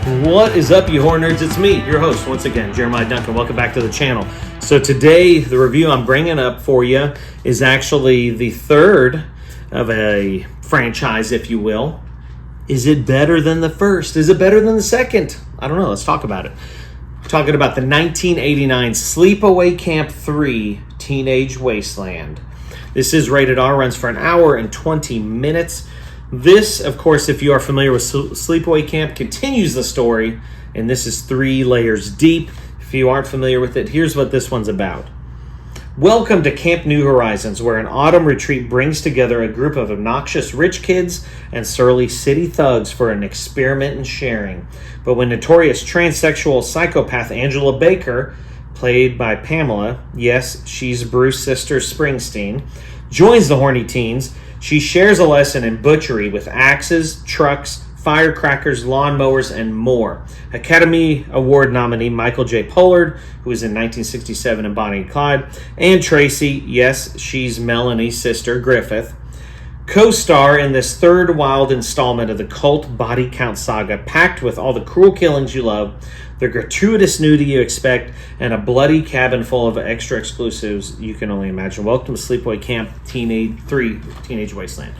What is up, you horror nerds? It's me, your host, once again, Jeremiah Duncan. Welcome back to the channel. So today, the review I'm bringing up for you is actually the third of a franchise, if you will. Is it better than the first? Is it better than the second? I don't know. Let's talk about it. We're talking about the 1989 Sleepaway Camp 3 Teenage Wasteland. This is rated R, runs for an hour and 20 minutes. This, of course, if you are familiar with Sleepaway Camp, continues the story, and this is 3 layers deep. If you aren't familiar with it, here's what this one's about. Welcome to Camp New Horizons, where an autumn retreat brings together a group of obnoxious rich kids and surly city thugs for an experiment in sharing. But when notorious transsexual psychopath Angela Baker, played by Pamela, yes, she's Bruce's sister Springsteen, joins the horny teens, she shares a lesson in butchery with axes, trucks, firecrackers, lawnmowers, and more. Academy Award nominee Michael J. Pollard, who was in 1967 in Bonnie and Clyde, and Tracy, yes, she's Melanie's sister, Griffith, co-star in this third wild installment of the cult body count saga, packed with all the cruel killings you love, the gratuitous nudity you expect, and a bloody cabin full of extra exclusives you can only imagine. Welcome to Sleepaway Camp Teenage Wasteland.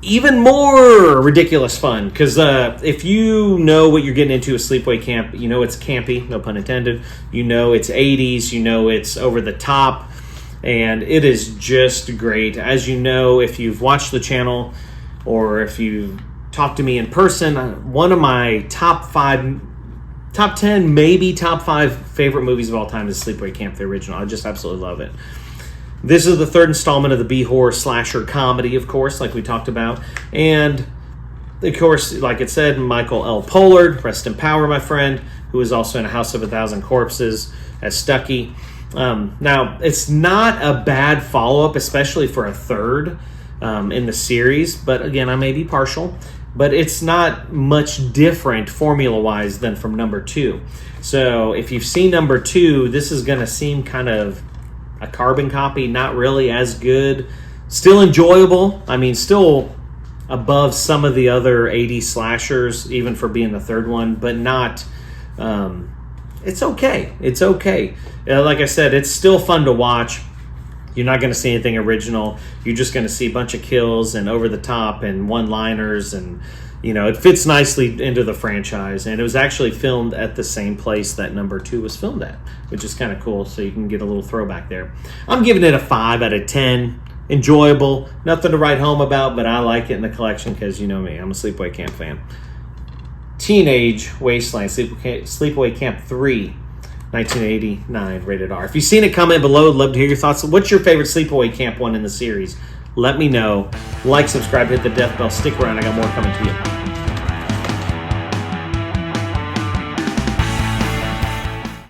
Even more ridiculous fun, because if you know what you're getting into with Sleepaway Camp, you know it's campy, no pun intended. You know it's 80s, you know it's over the top, and it is just great. As you know, if you've watched the channel or if you've talked to me in person, one of my top 10, maybe top 5 favorite movies of all time is Sleepaway Camp, the original. I just absolutely love it. This is the third installment of the B-horror slasher comedy, of course, like we talked about. And, of course, like it said, Michael L. Pollard, rest in power, my friend, who is also in A House of a Thousand Corpses as Stucky. Now, it's not a bad follow-up, especially for a third in the series. But, again, I may be partial. But it's not much different formula-wise than from number 2. So if you've seen number 2, this is going to seem kind of a carbon copy, not really as good. Still enjoyable. I mean, still above some of the other 80s slashers, even for being the third one, but not... it's okay. It's okay. Like I said, it's still fun to watch. You're not going to see anything original. You're just going to see a bunch of kills and over the top and one-liners, and you know, it fits nicely into the franchise. And it was actually filmed at the same place that number 2 was filmed at, which is kind of cool. So you can get a little throwback there. I'm giving it a 5 out of 10. Enjoyable. Nothing to write home about, but I like it in the collection because you know me. I'm a Sleepaway Camp fan. Teenage Wasteland, Sleepaway Camp 3. 1989, rated R. If you've seen it, comment below. I'd love to hear your thoughts. What's your favorite Sleepaway Camp one in the series? Let me know. Like, subscribe, hit the death bell. Stick around. I got more coming to you.